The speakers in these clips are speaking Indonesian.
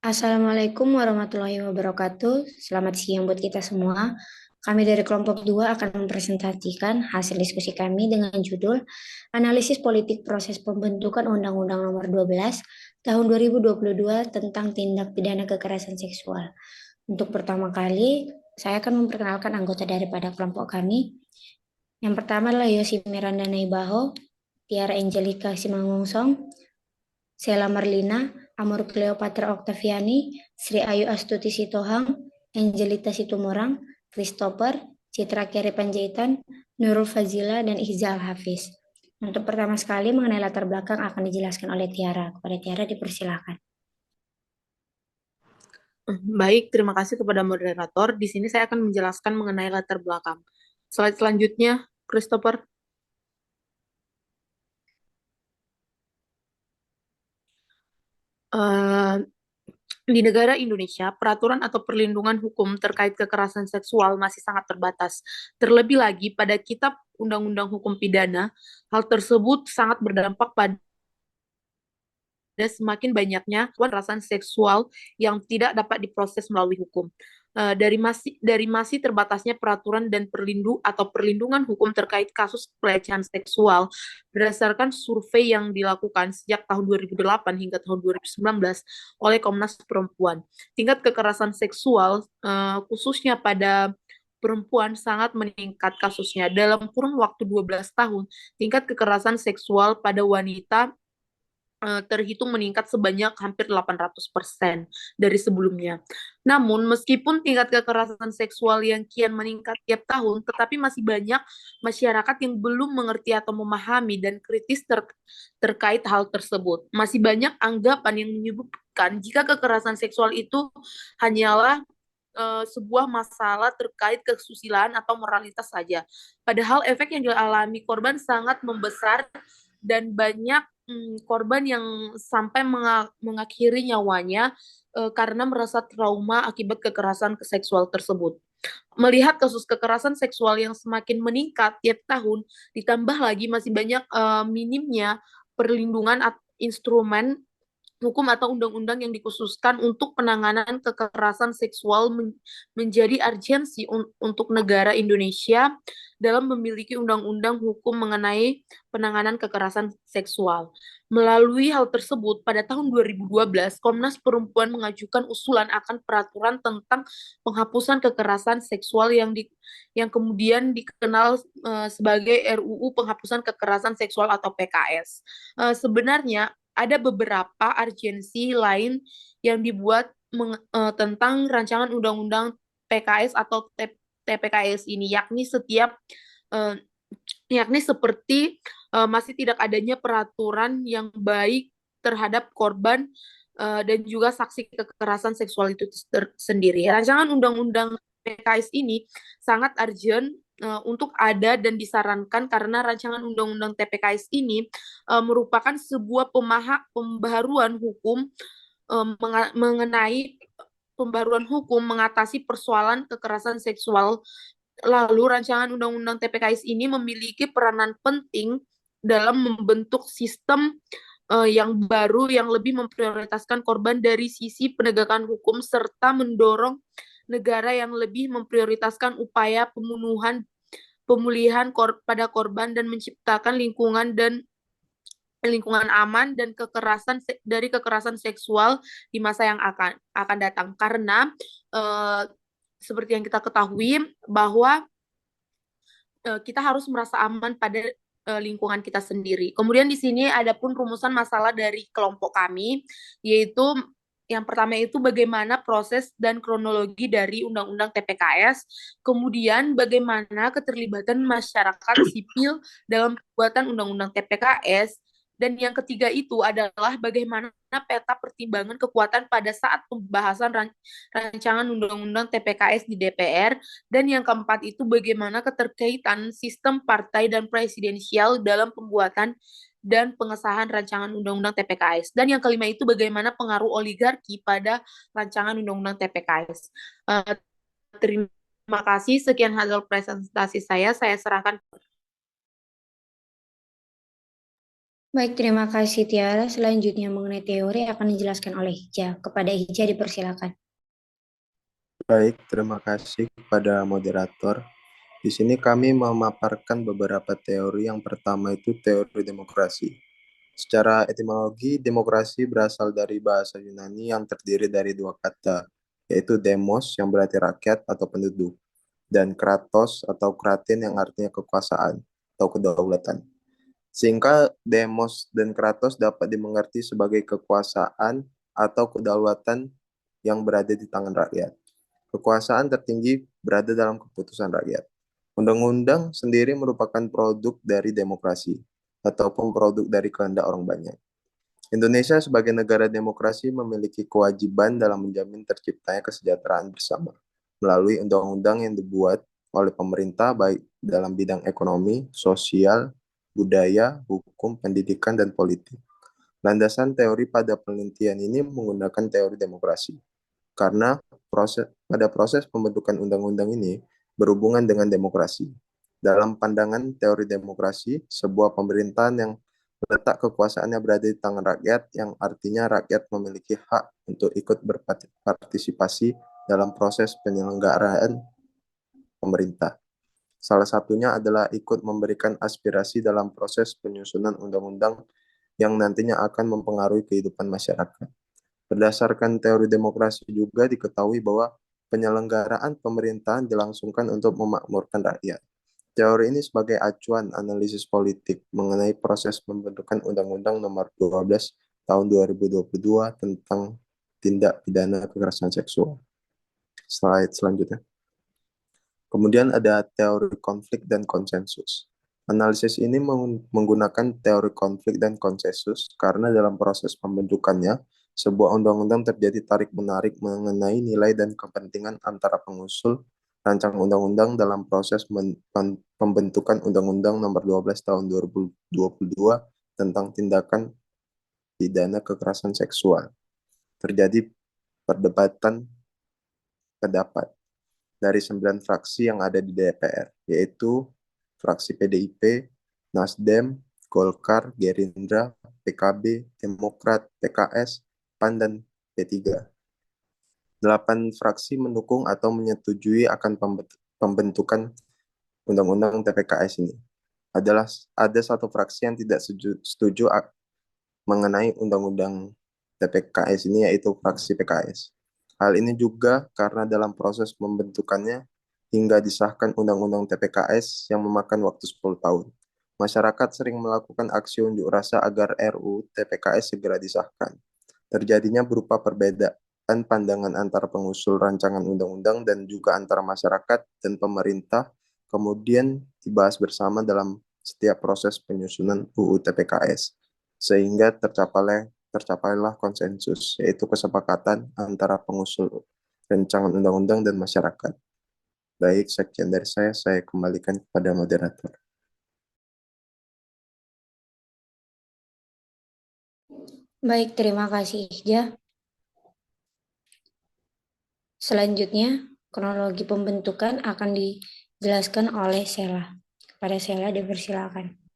Assalamualaikum warahmatullahi wabarakatuh. Selamat siang buat kita semua. Kami dari kelompok 2 akan mempresentasikan hasil diskusi kami dengan judul Analisis Politik Proses Pembentukan Undang-Undang Nomor 12 Tahun 2022 tentang Tindak Pidana Kekerasan Seksual. Untuk pertama kali, saya akan memperkenalkan anggota daripada kelompok kami. Yang pertama adalah Yosi Miranda Naibaho, Tiara Angelica Simangongsong, Sheila Marlina, Amor Cleopatra Octaviani, Sri Ayu Astuti Sitohang, Angelita Situmorang, Christopher, Citra Keri Panjaitan, Nurul Fazila, dan Iza Al-Hafiz. Untuk pertama sekali mengenai latar belakang akan dijelaskan oleh Tiara. Kepada Tiara dipersilakan. Baik, terima kasih kepada moderator. Di sini saya akan menjelaskan mengenai latar belakang. Slide selanjutnya, Christopher. Eh, di negara Indonesia, peraturan atau perlindungan hukum terkait kekerasan seksual masih sangat terbatas. Terlebih lagi pada Kitab Undang-Undang Hukum Pidana, hal tersebut sangat berdampak pada semakin banyaknya kekerasan seksual yang tidak dapat diproses melalui hukum. Dari masih terbatasnya peraturan dan perlindungan hukum terkait kasus pelecehan seksual berdasarkan survei yang dilakukan sejak tahun 2008 hingga tahun 2019 oleh Komnas Perempuan. Tingkat kekerasan seksual khususnya pada perempuan sangat meningkat kasusnya. Dalam kurun waktu 12 tahun, tingkat kekerasan seksual pada wanita terhitung meningkat sebanyak hampir 800% dari sebelumnya. Namun, meskipun tingkat kekerasan seksual yang kian meningkat tiap tahun, tetapi masih banyak masyarakat yang belum mengerti atau memahami dan kritis terkait hal tersebut. Masih banyak anggapan yang menyebutkan jika kekerasan seksual itu hanyalah sebuah masalah terkait kesusilaan atau moralitas saja. Padahal efek yang dialami korban sangat membesar dan banyak korban yang sampai mengakhiri nyawanya karena merasa trauma akibat kekerasan seksual tersebut. Melihat kasus kekerasan seksual yang semakin meningkat tiap tahun, ditambah lagi masih banyak minimnya perlindungan instrumen hukum atau undang-undang yang dikhususkan untuk penanganan kekerasan seksual menjadi urgensi untuk negara Indonesia dalam memiliki undang-undang hukum mengenai penanganan kekerasan seksual. Melalui hal tersebut, pada tahun 2012, Komnas Perempuan mengajukan usulan akan peraturan tentang penghapusan kekerasan seksual yang kemudian dikenal sebagai RUU Penghapusan Kekerasan Seksual atau PKS. Sebenarnya ada beberapa urgensi lain yang dibuat tentang rancangan undang-undang PKS atau TPKS ini, uh, yakni seperti masih tidak adanya peraturan yang baik terhadap korban dan juga saksi kekerasan seksual itu sendiri. Rancangan undang-undang PKS ini sangat urgent untuk ada dan disarankan karena rancangan undang-undang TPKS ini merupakan sebuah pembaharuan hukum mengenai pembaruan hukum mengatasi persoalan kekerasan seksual. Lalu rancangan undang-undang TPKS ini memiliki peranan penting dalam membentuk sistem yang baru yang lebih memprioritaskan korban dari sisi penegakan hukum serta mendorong negara yang lebih memprioritaskan upaya pemulihan pada korban dan menciptakan lingkungan aman dan dari kekerasan seksual di masa yang akan datang karena uh, seperti yang kita ketahui bahwa kita harus merasa aman pada lingkungan kita sendiri. Kemudian di sini ada pun rumusan masalah dari kelompok kami, yaitu yang pertama itu bagaimana proses dan kronologi dari Undang-Undang TPKS, kemudian bagaimana keterlibatan masyarakat sipil dalam pembuatan Undang-Undang TPKS, dan yang ketiga itu adalah bagaimana peta pertimbangan kekuatan pada saat pembahasan rancangan Undang-Undang TPKS di DPR, dan yang keempat itu bagaimana keterkaitan sistem partai dan presidensial dalam pembuatan dan pengesahan rancangan Undang-Undang TPKS. Dan yang kelima itu bagaimana pengaruh oligarki pada rancangan Undang-Undang TPKS. Terima kasih. Sekian hasil presentasi saya. Saya serahkan. Baik, terima kasih Tiara. Selanjutnya mengenai teori akan dijelaskan oleh Hija. Kepada Hija dipersilakan. Baik, terima kasih kepada moderator. Di sini kami memaparkan beberapa teori. Yang pertama itu teori demokrasi. Secara etimologi, demokrasi berasal dari bahasa Yunani yang terdiri dari dua kata, yaitu demos yang berarti rakyat atau penduduk, dan kratos atau kratin yang artinya kekuasaan atau kedaulatan. Sehingga demos dan kratos dapat dimengerti sebagai kekuasaan atau kedaulatan yang berada di tangan rakyat. Kekuasaan tertinggi berada dalam keputusan rakyat. Undang-undang sendiri merupakan produk dari demokrasi ataupun produk dari kehendak orang banyak. Indonesia sebagai negara demokrasi memiliki kewajiban dalam menjamin terciptanya kesejahteraan bersama melalui undang-undang yang dibuat oleh pemerintah baik dalam bidang ekonomi, sosial, budaya, hukum, pendidikan, dan politik. Landasan teori pada penelitian ini menggunakan teori demokrasi karena pada proses pembentukan undang-undang ini berhubungan dengan demokrasi. Dalam pandangan teori demokrasi, sebuah pemerintahan yang letak kekuasaannya berada di tangan rakyat, yang artinya rakyat memiliki hak untuk ikut berpartisipasi dalam proses penyelenggaraan pemerintah. Salah satunya adalah ikut memberikan aspirasi dalam proses penyusunan undang-undang yang nantinya akan mempengaruhi kehidupan masyarakat. Berdasarkan teori demokrasi juga diketahui bahwa penyelenggaraan pemerintahan dilangsungkan untuk memakmurkan rakyat. Teori ini sebagai acuan analisis politik mengenai proses pembentukan Undang-Undang Nomor 12 Tahun 2022 tentang tindak pidana kekerasan seksual. Slide selanjutnya. Kemudian ada teori konflik dan konsensus. Analisis ini menggunakan teori konflik dan konsensus karena dalam proses pembentukannya, sebuah undang-undang terjadi tarik-menarik mengenai nilai dan kepentingan antara pengusul rancang undang-undang dalam proses pembentukan Undang-Undang Nomor 12 Tahun 2022 tentang tindakan pidana kekerasan seksual. Terjadi perdebatan pendapat dari 9 fraksi yang ada di DPR, yaitu fraksi PDIP, Nasdem, Golkar, Gerindra, PKB, Demokrat, PKS, PAN, dan P3. 8 fraksi mendukung atau menyetujui akan pembentukan Undang-Undang TPKS ini. Ada satu fraksi yang tidak setuju mengenai Undang-Undang TPKS ini, yaitu fraksi PKS. Hal ini juga karena dalam proses pembentukannya hingga disahkan Undang-Undang TPKS yang memakan waktu 10 tahun. Masyarakat sering melakukan aksi unjuk rasa agar RUU TPKS segera disahkan. Terjadinya berupa perbedaan pandangan antara pengusul rancangan undang-undang dan juga antara masyarakat dan pemerintah, kemudian dibahas bersama dalam setiap proses penyusunan UU TPKS, sehingga tercapailah konsensus, yaitu kesepakatan antara pengusul rancangan undang-undang dan masyarakat. Baik, sekian dari saya kembalikan kepada moderator. Baik, terima kasih Hija. Selanjutnya, kronologi pembentukan akan dijelaskan oleh Sela. Kepada Sela dipersilakan.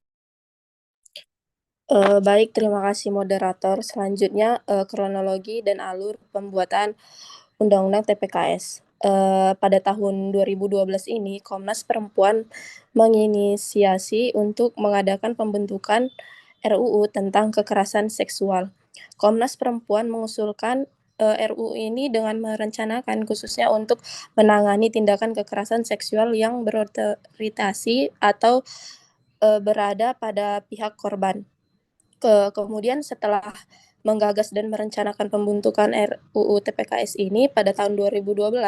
Baik, terima kasih moderator. Selanjutnya, kronologi dan alur pembuatan Undang-Undang TPKS. Pada tahun 2012 ini, Komnas Perempuan menginisiasi untuk mengadakan pembentukan RUU tentang kekerasan seksual. Komnas Perempuan mengusulkan RUU ini dengan merencanakan khususnya untuk menangani tindakan kekerasan seksual yang berotorientasi atau berada pada pihak korban. Kemudian setelah menggagas dan merencanakan pembentukan RUU TPKS ini pada tahun 2012,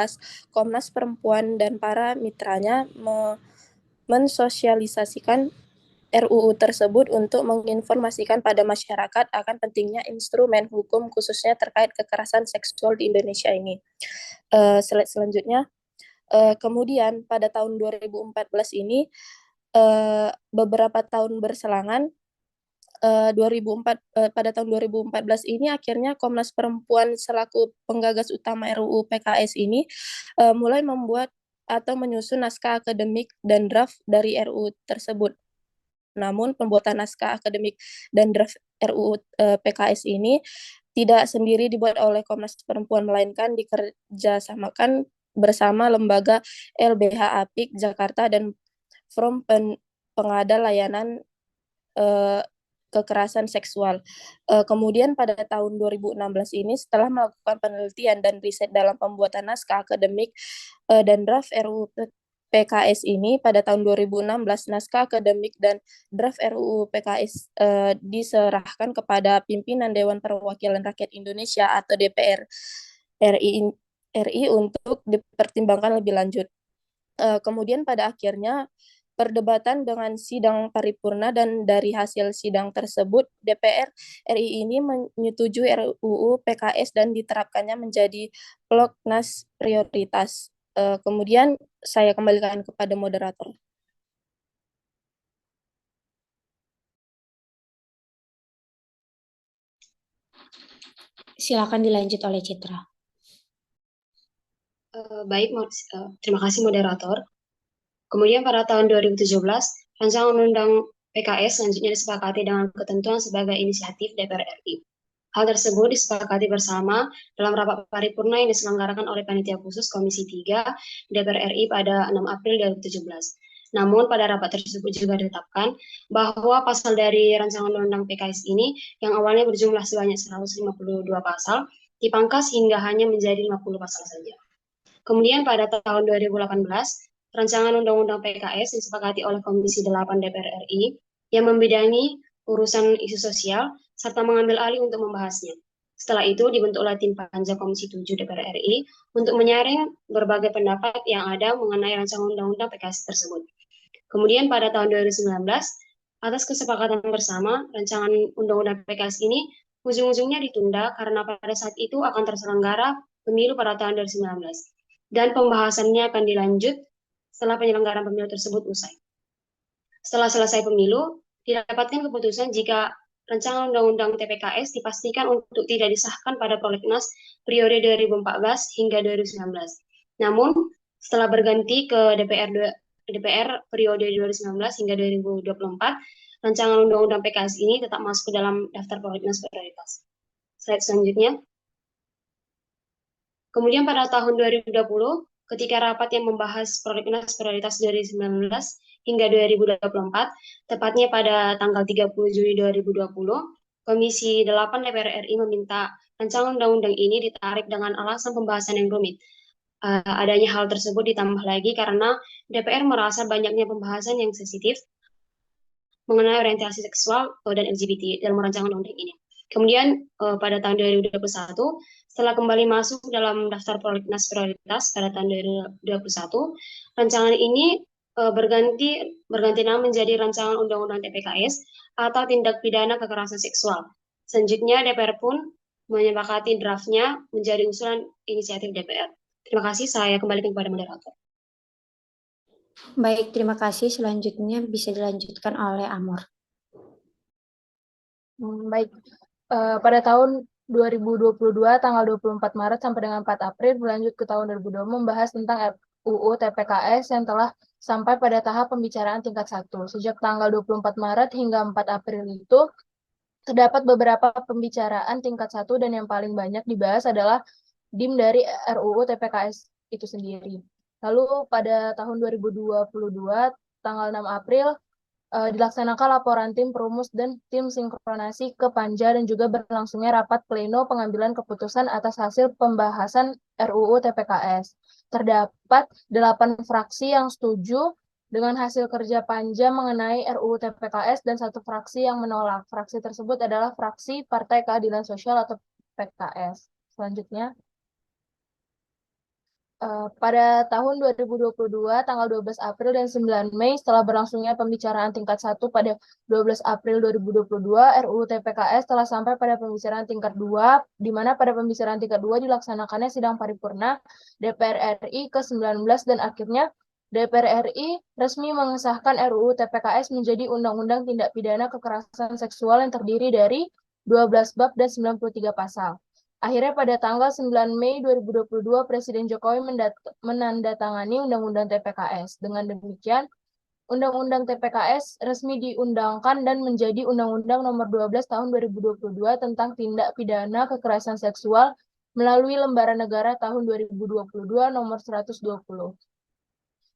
Komnas Perempuan dan para mitranya mensosialisasikan RUU tersebut untuk menginformasikan pada masyarakat akan pentingnya instrumen hukum khususnya terkait kekerasan seksual di Indonesia ini. Slide selanjutnya. Kemudian pada tahun 2014 ini, beberapa tahun berselangan, 2004 pada tahun 2014 ini akhirnya Komnas Perempuan selaku penggagas utama RUU PKS ini mulai membuat atau menyusun naskah akademik dan draft dari RUU tersebut. Namun pembuatan naskah akademik dan draft RUU PKS ini tidak sendiri dibuat oleh Komnas Perempuan, melainkan dikerjasamakan bersama lembaga LBH Apik Jakarta dan Forum Pengada Layanan Kekerasan Seksual. Kemudian pada tahun 2016 ini, setelah melakukan penelitian dan riset dalam pembuatan naskah akademik dan draft RUU PKS ini, pada tahun 2016 naskah akademik dan draft RUU PKS diserahkan kepada pimpinan Dewan Perwakilan Rakyat Indonesia atau DPR RI untuk dipertimbangkan lebih lanjut. Kemudian pada akhirnya perdebatan dengan sidang paripurna, dan dari hasil sidang tersebut DPR RI ini menyetujui RUU PKS dan diterapkannya menjadi prolegnas prioritas. Kemudian saya kembalikan kepada moderator. Silakan dilanjut oleh Citra. Baik, terima kasih moderator. Kemudian pada tahun 2017, rancangan undang PKS selanjutnya disepakati dengan ketentuan sebagai inisiatif DPR RI. Hal tersebut disepakati bersama dalam rapat paripurna yang diselenggarakan oleh Panitia Khusus Komisi 3 DPR RI pada 6 April 2017. Namun pada rapat tersebut juga ditetapkan bahwa pasal dari rancangan undang PKS ini yang awalnya berjumlah sebanyak 152 pasal dipangkas hingga hanya menjadi 50 pasal saja. Kemudian pada tahun 2018, rancangan undang-undang PKS disepakati oleh Komisi 8 DPR RI yang membidangi urusan isu sosial serta mengambil alih untuk membahasnya. Setelah itu dibentuklah tim panja Komisi 7 DPR RI untuk menyaring berbagai pendapat yang ada mengenai rancangan undang-undang PKS tersebut. Kemudian pada tahun 2019, atas kesepakatan bersama, rancangan undang-undang PKS ini ujung-ujungnya ditunda karena pada saat itu akan terselenggara pemilu pada tahun 2019. Dan pembahasannya akan dilanjut setelah penyelenggaraan pemilu tersebut usai. Setelah selesai pemilu, didapatkan keputusan jika rancangan undang-undang TPKS dipastikan untuk tidak disahkan pada prolegnas periode 2014 hingga 2019. Namun, setelah berganti ke DPR periode 2019 hingga 2024, rancangan undang-undang PKS ini tetap masuk ke dalam daftar prolegnas prioritas. Slide selanjutnya. Kemudian pada tahun 2020, ketika rapat yang membahas prolegnas prioritas 2019 hingga 2024, tepatnya pada tanggal 30 Juli 2020, Komisi 8 DPR RI meminta rancangan undang-undang ini ditarik dengan alasan pembahasan yang rumit. Adanya hal tersebut ditambah lagi karena DPR merasa banyaknya pembahasan yang sensitif mengenai orientasi seksual dan LGBT dalam rancangan undang ini. Kemudian pada tahun 2021, setelah kembali masuk dalam daftar prolegnas prioritas pada tahun 2021, rancangan ini berganti nama menjadi rancangan undang-undang TPKS atau tindak pidana kekerasan seksual. Selanjutnya DPR pun menyepakati draftnya menjadi usulan inisiatif DPR. Terima kasih, saya kembalikan kepada moderator. Baik, terima kasih. Selanjutnya bisa dilanjutkan oleh Amor. Baik, pada tahun 2022 tanggal 24 Maret sampai dengan 4 April berlanjut ke tahun 2020 membahas tentang RUU TPKS yang telah sampai pada tahap pembicaraan tingkat 1. Sejak tanggal 24 Maret hingga 4 April itu terdapat beberapa pembicaraan tingkat 1 dan yang paling banyak dibahas adalah DIM dari RUU TPKS itu sendiri. Lalu pada tahun 2022 tanggal 6 April dilaksanakan laporan tim perumus dan tim sinkronasi ke Panja dan juga berlangsungnya rapat pleno pengambilan keputusan atas hasil pembahasan RUU TPKS. Terdapat 8 fraksi yang setuju dengan hasil kerja Panja mengenai RUU TPKS dan 1 fraksi yang menolak. Fraksi tersebut adalah fraksi Partai Keadilan Sosial atau PKS. Selanjutnya, pada tahun 2022, tanggal 12 April dan 9 Mei, setelah berlangsungnya pembicaraan tingkat 1 pada 12 April 2022, RUU TPKS telah sampai pada pembicaraan tingkat 2, di mana pada pembicaraan tingkat 2 dilaksanakannya sidang paripurna DPR RI ke-19 dan akhirnya DPR RI resmi mengesahkan RUU TPKS menjadi Undang-Undang Tindak Pidana Kekerasan Seksual yang terdiri dari 12 bab dan 93 pasal. Akhirnya pada tanggal 9 Mei 2022, Presiden Jokowi menandatangani Undang-Undang TPKS. Dengan demikian, Undang-Undang TPKS resmi diundangkan dan menjadi Undang-Undang Nomor 12 Tahun 2022 tentang tindak pidana kekerasan seksual melalui Lembaran Negara tahun 2022 Nomor 120.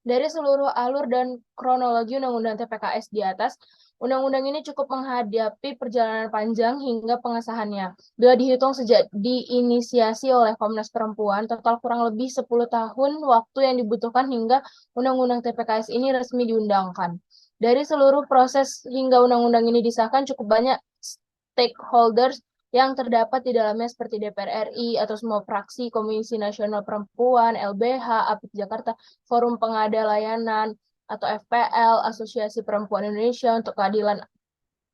Dari seluruh alur dan kronologi Undang-Undang TPKS di atas, Undang-undang ini cukup menghadapi perjalanan panjang hingga pengesahannya. Bila dihitung sejak diinisiasi oleh Komnas Perempuan, total kurang lebih 10 tahun waktu yang dibutuhkan hingga Undang-Undang TPKS ini resmi diundangkan. Dari seluruh proses hingga Undang-Undang ini disahkan, cukup banyak stakeholders yang terdapat di dalamnya seperti DPR RI atau semua fraksi, Komisi Nasional Perempuan, LBH, APIK Jakarta, Forum Pengada Layanan, atau FPL, Asosiasi Perempuan Indonesia untuk Keadilan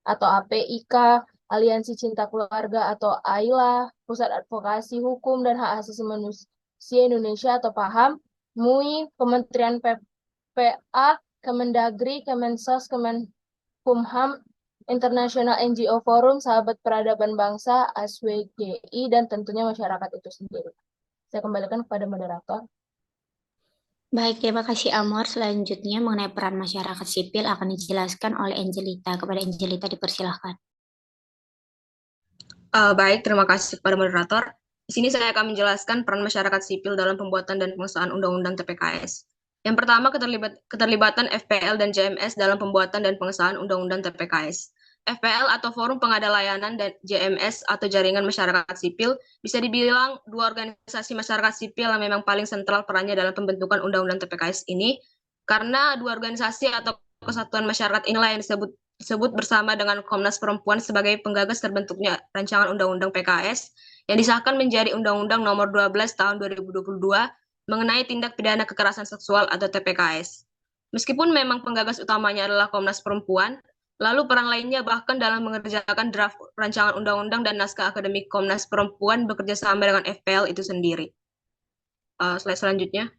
atau APIK, Aliansi Cinta Keluarga atau AILA, Pusat Advokasi Hukum dan Hak Asasi Manusia Indonesia atau PAHAM, MUI, Kementerian PPA, Kemendagri, Kemensos, Kemenkumham, International NGO Forum, Sahabat Peradaban Bangsa, ASWGI, dan tentunya masyarakat itu sendiri. Saya kembalikan kepada moderator. Baik, terima kasih Amor. Selanjutnya mengenai peran masyarakat sipil akan dijelaskan oleh Angelita. Kepada Angelita dipersilahkan. Baik, terima kasih kepada moderator. Di sini saya akan menjelaskan peran masyarakat sipil dalam pembuatan dan pengesahan Undang-Undang TPKS. Yang pertama, keterlibatan FPL dan JMS dalam pembuatan dan pengesahan Undang-Undang TPKS. FPL atau Forum Pengada Layanan dan JMS atau Jaringan Masyarakat Sipil bisa dibilang dua organisasi masyarakat sipil yang memang paling sentral perannya dalam pembentukan Undang-Undang TPKS ini, karena dua organisasi atau kesatuan masyarakat inilah yang disebut bersama dengan Komnas Perempuan sebagai penggagas terbentuknya rancangan Undang-Undang PKS yang disahkan menjadi Undang-Undang Nomor 12 Tahun 2022 mengenai tindak pidana kekerasan seksual atau TPKS. Meskipun memang penggagas utamanya adalah Komnas Perempuan, lalu peran lainnya bahkan dalam mengerjakan draft rancangan undang-undang dan naskah akademik Komnas Perempuan bekerja sama dengan FPL itu sendiri. Slide selanjutnya.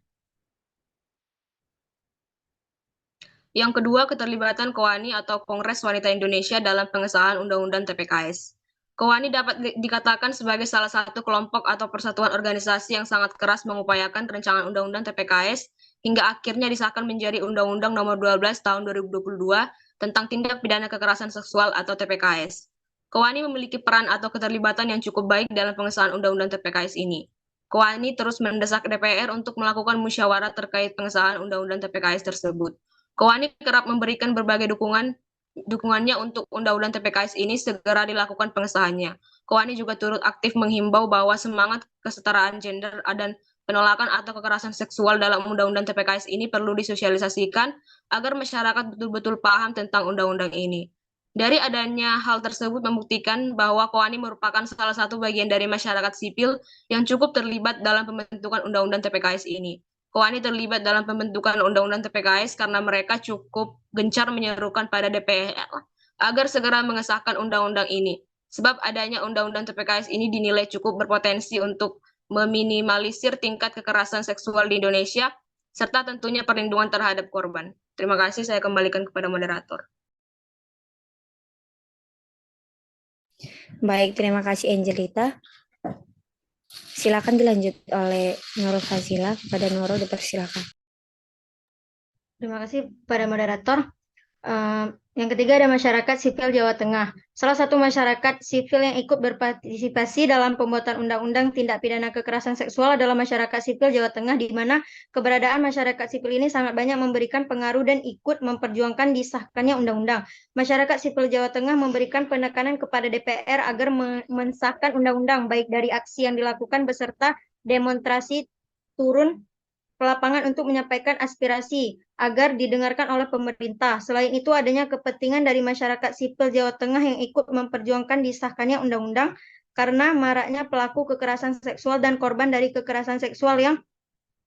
Yang kedua, keterlibatan KOANI atau Kongres Wanita Indonesia dalam pengesahan Undang-Undang TPKS. KOANI dapat dikatakan sebagai salah satu kelompok atau persatuan organisasi yang sangat keras mengupayakan rancangan Undang-Undang TPKS hingga akhirnya disahkan menjadi Undang-Undang Nomor 12 Tahun 2022 tentang tindak pidana kekerasan seksual atau TPKS. KOANI memiliki peran atau keterlibatan yang cukup baik dalam pengesahan Undang-Undang TPKS ini. KOANI terus mendesak DPR untuk melakukan musyawarah terkait pengesahan Undang-Undang TPKS tersebut. KOANI kerap memberikan berbagai dukungannya untuk Undang-Undang TPKS ini segera dilakukan pengesahannya. KOANI juga turut aktif menghimbau bahwa semangat kesetaraan gender dan penolakan atau kekerasan seksual dalam Undang-Undang TPKS ini perlu disosialisasikan agar masyarakat betul-betul paham tentang undang-undang ini. Dari adanya hal tersebut membuktikan bahwa KOANI merupakan salah satu bagian dari masyarakat sipil yang cukup terlibat dalam pembentukan Undang-Undang TPKS ini. KOANI terlibat dalam pembentukan Undang-Undang TPKS karena mereka cukup gencar menyerukan pada DPR agar segera mengesahkan undang-undang ini. Sebab adanya Undang-Undang TPKS ini dinilai cukup berpotensi untuk meminimalisir tingkat kekerasan seksual di Indonesia, serta tentunya perlindungan terhadap korban. Terima kasih, saya kembalikan kepada moderator. Baik, terima kasih Angelita. Silakan dilanjut oleh Nurul Fazila. Kepada Nurul dipersilakan. Terima kasih pada moderator. Yang ketiga ada masyarakat sipil Jawa Tengah. Salah satu masyarakat sipil yang ikut berpartisipasi dalam pembuatan undang-undang tindak pidana kekerasan seksual adalah masyarakat sipil Jawa Tengah, di mana keberadaan masyarakat sipil ini sangat banyak memberikan pengaruh dan ikut memperjuangkan disahkannya undang-undang. Masyarakat sipil Jawa Tengah memberikan penekanan kepada DPR agar mensahkan undang-undang, baik dari aksi yang dilakukan beserta demonstrasi turun ke lapangan untuk menyampaikan aspirasi agar didengarkan oleh pemerintah. Selain itu, adanya kepentingan dari masyarakat sipil Jawa Tengah yang ikut memperjuangkan disahkannya undang-undang karena maraknya pelaku kekerasan seksual dan korban dari kekerasan seksual yang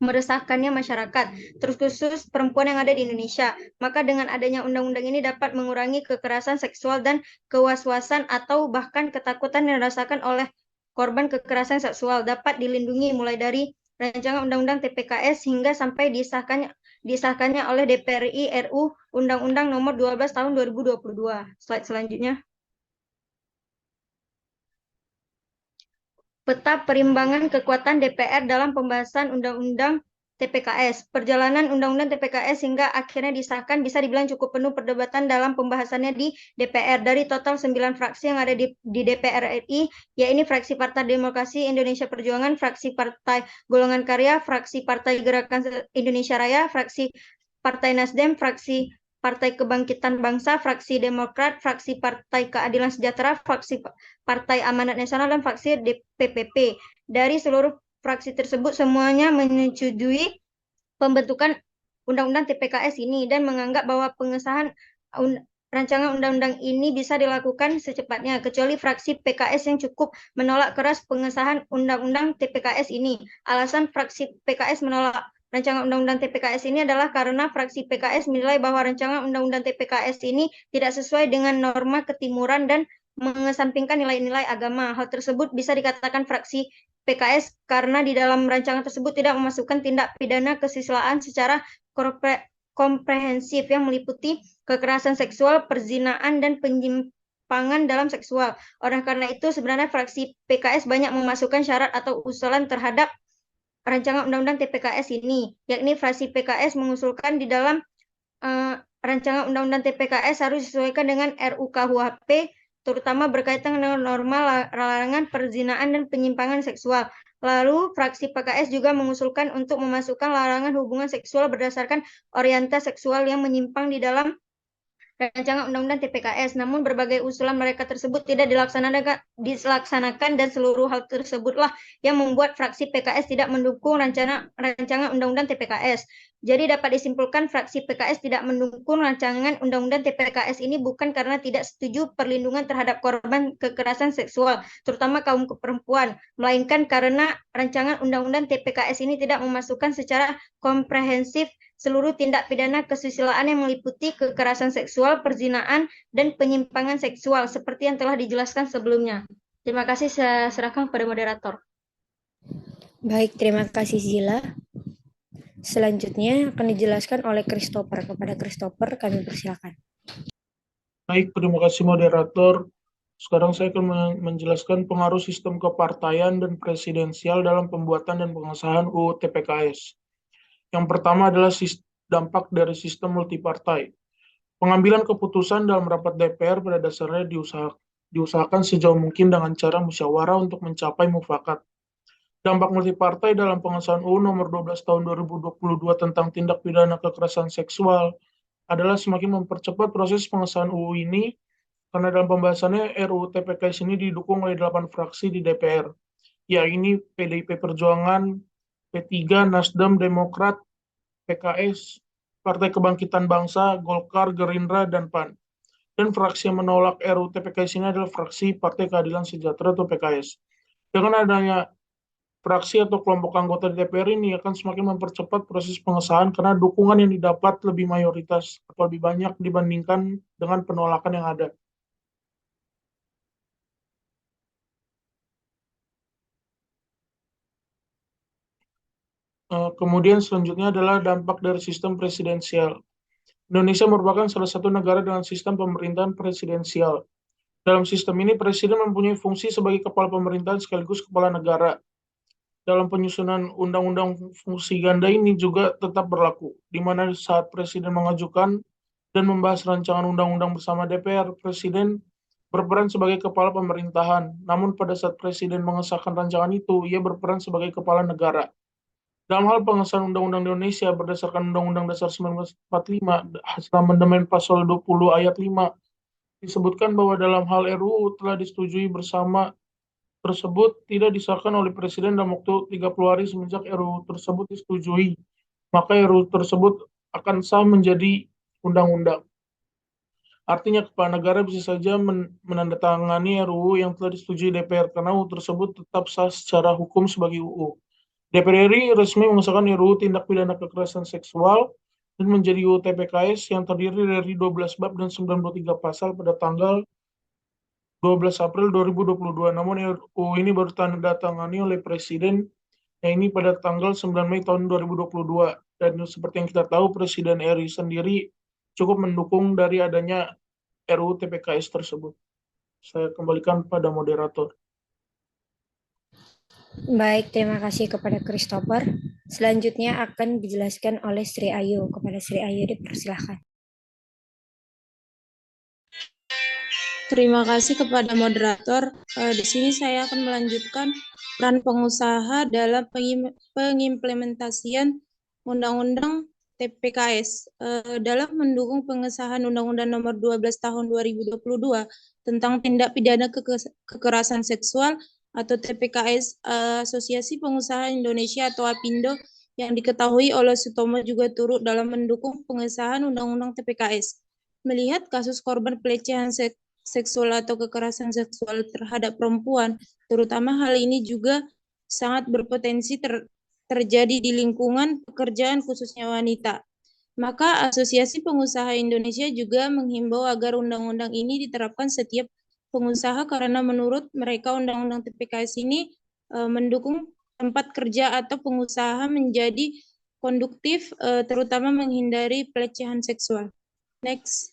meresahkannya masyarakat, terus khusus perempuan yang ada di Indonesia. Maka dengan adanya undang-undang ini dapat mengurangi kekerasan seksual dan kewaswasan atau bahkan ketakutan yang dirasakan oleh korban kekerasan seksual dapat dilindungi mulai dari rancangan Undang-Undang TPKS hingga sampai disahkannya oleh DPR RI RU Undang-Undang Nomor 12 Tahun 2022. Slide selanjutnya. Peta perimbangan kekuatan DPR dalam pembahasan Undang-Undang TPKS. Perjalanan Undang-Undang TPKS hingga akhirnya disahkan bisa dibilang cukup penuh perdebatan dalam pembahasannya di DPR. Dari total 9 fraksi yang ada di DPR RI, yaitu fraksi Partai Demokrasi Indonesia Perjuangan, fraksi Partai Golongan Karya, fraksi Partai Gerakan Indonesia Raya, fraksi Partai Nasdem, fraksi Partai Kebangkitan Bangsa, fraksi Demokrat, fraksi Partai Keadilan Sejahtera, fraksi Partai Amanat Nasional, dan fraksi DPP. Dari seluruh fraksi tersebut semuanya menyetujui pembentukan Undang-Undang TPKS ini dan menganggap bahwa pengesahan rancangan undang-undang ini bisa dilakukan secepatnya, kecuali fraksi PKS yang cukup menolak keras pengesahan Undang-Undang TPKS ini. Alasan fraksi PKS menolak rancangan Undang-Undang TPKS ini adalah karena fraksi PKS menilai bahwa rancangan Undang-Undang TPKS ini tidak sesuai dengan norma ketimuran dan mengesampingkan nilai-nilai agama. Hal tersebut bisa dikatakan fraksi PKS karena di dalam rancangan tersebut tidak memasukkan tindak pidana kesusilaan secara komprehensif yang meliputi kekerasan seksual, perzinaan, dan penyimpangan dalam seksual. Oleh karena itu, sebenarnya fraksi PKS banyak memasukkan syarat atau usulan terhadap rancangan Undang-Undang TPKS ini, yakni fraksi PKS mengusulkan di dalam rancangan Undang-Undang TPKS harus disesuaikan dengan RUU-KUHP, terutama berkaitan dengan norma larangan perzinaan dan penyimpangan seksual. Lalu, fraksi PKS juga mengusulkan untuk memasukkan larangan hubungan seksual berdasarkan orientasi seksual yang menyimpang di dalam rancangan Undang-Undang TPKS. Namun berbagai usulan mereka tersebut tidak dilaksanakan dan seluruh hal tersebutlah yang membuat fraksi PKS tidak mendukung rancangan Undang-Undang TPKS. Jadi dapat disimpulkan fraksi PKS tidak mendukung rancangan Undang-Undang TPKS ini bukan karena tidak setuju perlindungan terhadap korban kekerasan seksual, terutama kaum perempuan, melainkan karena rancangan Undang-Undang TPKS ini tidak memasukkan secara komprehensif seluruh tindak pidana kesusilaan yang meliputi kekerasan seksual, perzinaan, dan penyimpangan seksual seperti yang telah dijelaskan sebelumnya. Terima kasih, saya serahkan kepada moderator. Baik, terima kasih Zila. Selanjutnya akan dijelaskan oleh Christopher. Kepada Christopher, kami persilakan. Baik, terima kasih moderator. Sekarang saya akan menjelaskan pengaruh sistem kepartaian dan presidensial dalam pembuatan dan pengesahan UU TPKS. Yang pertama adalah dampak dari sistem multipartai. Pengambilan keputusan dalam rapat DPR pada dasarnya diusahakan sejauh mungkin dengan cara musyawarah untuk mencapai mufakat. Dampak multipartai dalam pengesahan UU nomor 12 tahun 2022 tentang tindak pidana kekerasan seksual adalah semakin mempercepat proses pengesahan UU ini karena dalam pembahasannya RUU TPKS ini didukung oleh 8 fraksi di DPR, yaitu PDIP Perjuangan, P3, Nasdem, Demokrat, PKS, Partai Kebangkitan Bangsa, Golkar, Gerindra, dan PAN. Dan fraksi yang menolak RUU TPKS ini adalah fraksi Partai Keadilan Sejahtera atau PKS. Dengan adanya fraksi atau kelompok anggota di DPR ini akan semakin mempercepat proses pengesahan karena dukungan yang didapat lebih mayoritas atau lebih banyak dibandingkan dengan penolakan yang ada. Kemudian selanjutnya adalah dampak dari sistem presidensial. Indonesia merupakan salah satu negara dengan sistem pemerintahan presidensial. Dalam sistem ini, presiden mempunyai fungsi sebagai kepala pemerintahan sekaligus kepala negara. Dalam penyusunan undang-undang fungsi ganda ini juga tetap berlaku, di mana saat presiden mengajukan dan membahas rancangan undang-undang bersama DPR, presiden berperan sebagai kepala pemerintahan. Namun pada saat presiden mengesahkan rancangan itu, ia berperan sebagai kepala negara. Dalam hal pengesahan Undang-Undang Indonesia berdasarkan Undang-Undang Dasar 1945, hasil amandemen pasal 20 ayat 5, disebutkan bahwa dalam hal RUU telah disetujui bersama tersebut tidak disahkan oleh Presiden dalam waktu 30 hari semenjak RUU tersebut disetujui, maka RUU tersebut akan sah menjadi undang-undang. Artinya kepala negara bisa saja menandatangani RUU yang telah disetujui DPR karena UU tersebut tetap sah secara hukum sebagai UU. DPR RI resmi mengesahkan RUU Tindak Pidana Kekerasan Seksual dan menjadi UU TPKS yang terdiri dari 12 bab dan 93 pasal pada tanggal 12 April 2022. Namun RUU ini baru ditandatangani oleh Presiden yang ini pada tanggal 9 Mei tahun 2022. Dan seperti yang kita tahu, Presiden RI sendiri cukup mendukung dari adanya RUU TPKS tersebut. Saya kembalikan pada moderator. Baik, terima kasih kepada Christopher. Selanjutnya akan dijelaskan oleh Sri Ayu. Kepada Sri Ayu dipersilahkan. Terima kasih kepada moderator. Di sini saya akan melanjutkan peran pengusaha dalam pengimplementasian Undang-Undang TPKS dalam mendukung pengesahan Undang-Undang Nomor 12 Tahun 2022 tentang tindak pidana kekerasan seksual atau TPKS. Asosiasi Pengusaha Indonesia atau APindo yang diketahui oleh Sutomo juga turut dalam mendukung pengesahan Undang-Undang TPKS. Melihat kasus korban pelecehan seksual atau kekerasan seksual terhadap perempuan, terutama hal ini juga sangat berpotensi terjadi di lingkungan pekerjaan khususnya wanita. Maka Asosiasi Pengusaha Indonesia juga menghimbau agar undang-undang ini diterapkan setiap pengusaha karena menurut mereka undang-undang TPKS ini mendukung tempat kerja atau pengusaha menjadi konduktif terutama menghindari pelecehan seksual. Next.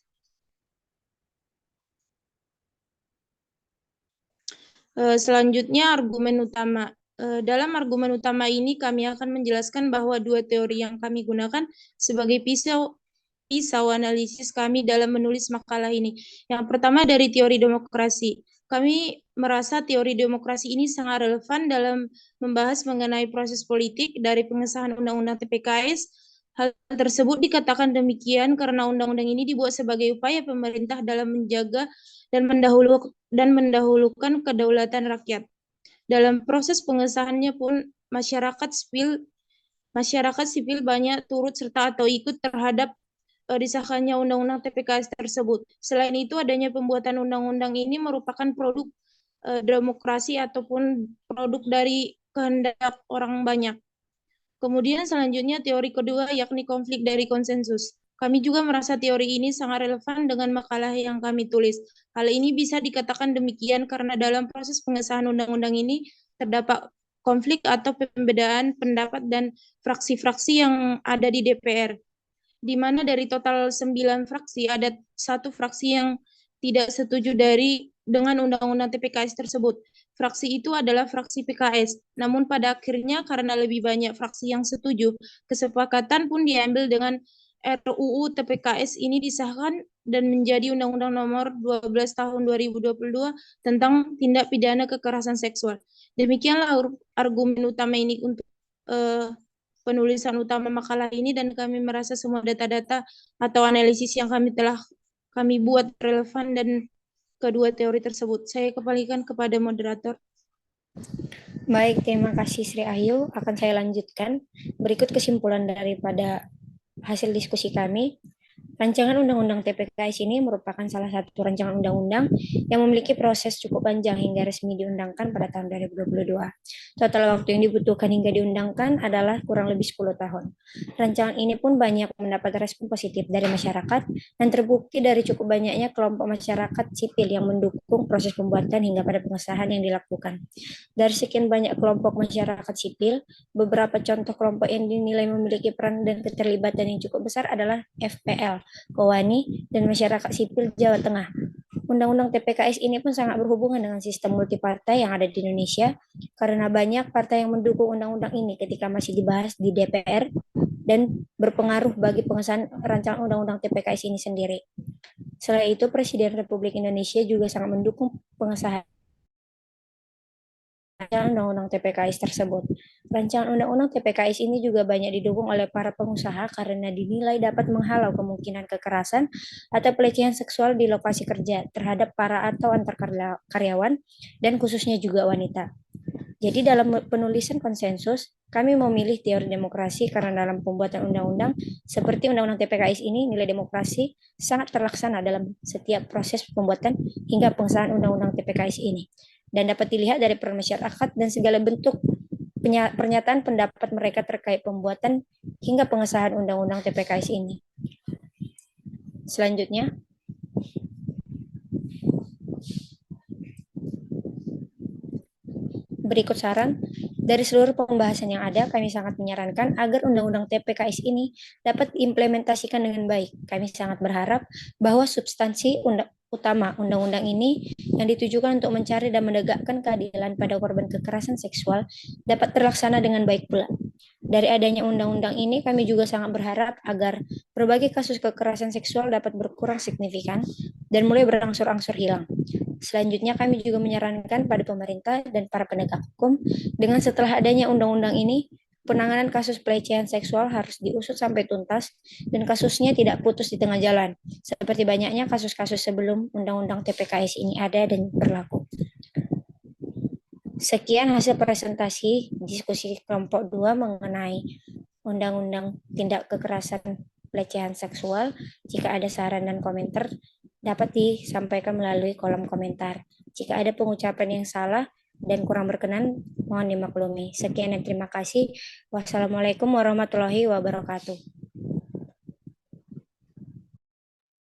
Selanjutnya argumen utama. Dalam argumen utama ini kami akan menjelaskan bahwa dua teori yang kami gunakan sebagai pisau analisis kami dalam menulis makalah ini. Yang pertama dari teori demokrasi. Kami merasa teori demokrasi ini sangat relevan dalam membahas mengenai proses politik dari pengesahan Undang-Undang TPKS. Hal tersebut dikatakan demikian karena undang-undang ini dibuat sebagai upaya pemerintah dalam menjaga dan mendahulukan kedaulatan rakyat. Dalam proses pengesahannya pun masyarakat sipil banyak turut serta atau ikut terhadap disahkannya undang-undang TPKS tersebut. Selain itu, adanya pembuatan undang-undang ini merupakan produk demokrasi ataupun produk dari kehendak orang banyak. Kemudian selanjutnya teori kedua yakni konflik dari konsensus. Kami juga merasa teori ini sangat relevan dengan makalah yang kami tulis. Hal ini bisa dikatakan demikian karena dalam proses pengesahan undang-undang ini terdapat konflik atau pembedaan pendapat dan fraksi-fraksi yang ada di DPR. Di mana dari total 9 fraksi ada satu fraksi yang tidak setuju dengan undang-undang TPKS tersebut. Fraksi itu adalah fraksi PKS. Namun pada akhirnya karena lebih banyak fraksi yang setuju, kesepakatan pun diambil dengan RUU TPKS ini disahkan dan menjadi Undang-Undang Nomor 12 Tahun 2022 tentang tindak pidana kekerasan seksual. Demikianlah argumen utama ini untuk penulisan utama makalah ini, dan kami merasa semua data-data atau analisis yang kami buat relevan dan kedua teori tersebut. Saya kembalikan kepada moderator. Baik, terima kasih Sri Ayu. Akan saya lanjutkan. Berikut kesimpulan daripada hasil diskusi kami. Rancangan Undang-Undang TPKS ini merupakan salah satu rancangan undang-undang yang memiliki proses cukup panjang hingga resmi diundangkan pada tahun 2022. Total waktu yang dibutuhkan hingga diundangkan adalah kurang lebih 10 tahun. Rancangan ini pun banyak mendapat respon positif dari masyarakat dan terbukti dari cukup banyaknya kelompok masyarakat sipil yang mendukung proses pembuatan hingga pada pengesahan yang dilakukan. Dari sekian banyak kelompok masyarakat sipil, beberapa contoh kelompok yang dinilai memiliki peran dan keterlibatan yang cukup besar adalah FPL, Kowani, dan masyarakat sipil Jawa Tengah. Undang-undang TPKS ini pun sangat berhubungan dengan sistem multipartai yang ada di Indonesia karena banyak partai yang mendukung undang-undang ini ketika masih dibahas di DPR dan berpengaruh bagi pengesahan rancangan undang-undang TPKS ini sendiri. Selain itu, Presiden Republik Indonesia juga sangat mendukung pengesahan Undang-Undang TPKS tersebut. Rancangan Undang-Undang TPKS ini juga banyak didukung oleh para pengusaha karena dinilai dapat menghalau kemungkinan kekerasan atau pelecehan seksual di lokasi kerja terhadap para atau antar karyawan dan khususnya juga wanita. Jadi dalam penulisan konsensus, kami memilih teori demokrasi karena dalam pembuatan undang-undang seperti Undang-Undang TPKS ini nilai demokrasi sangat terlaksana dalam setiap proses pembuatan hingga pengesahan Undang-Undang TPKS ini. Dan dapat dilihat dari peran masyarakat dan segala bentuk pernyataan pendapat mereka terkait pembuatan hingga pengesahan Undang-Undang TPKS ini. Selanjutnya, berikut saran. Dari seluruh pembahasan yang ada, kami sangat menyarankan agar Undang-Undang TPKS ini dapat diimplementasikan dengan baik. Kami sangat berharap bahwa substansi utama undang-undang ini yang ditujukan untuk mencari dan menegakkan keadilan pada korban kekerasan seksual dapat terlaksana dengan baik pula. Dari adanya undang-undang ini, kami juga sangat berharap agar berbagai kasus kekerasan seksual dapat berkurang signifikan dan mulai berangsur-angsur hilang. Selanjutnya, kami juga menyarankan pada pemerintah dan para penegak hukum, dengan setelah adanya undang-undang ini, penanganan kasus pelecehan seksual harus diusut sampai tuntas dan kasusnya tidak putus di tengah jalan, seperti banyaknya kasus-kasus sebelum undang-undang TPKS ini ada dan berlaku. Sekian hasil presentasi diskusi kelompok 2 mengenai Undang-Undang Tindak Kekerasan Pelecehan Seksual. Jika ada saran dan komentar, dapat disampaikan melalui kolom komentar. Jika ada pengucapan yang salah dan kurang berkenan, mohon dimaklumi. Sekian dan terima kasih. Wassalamualaikum warahmatullahi wabarakatuh.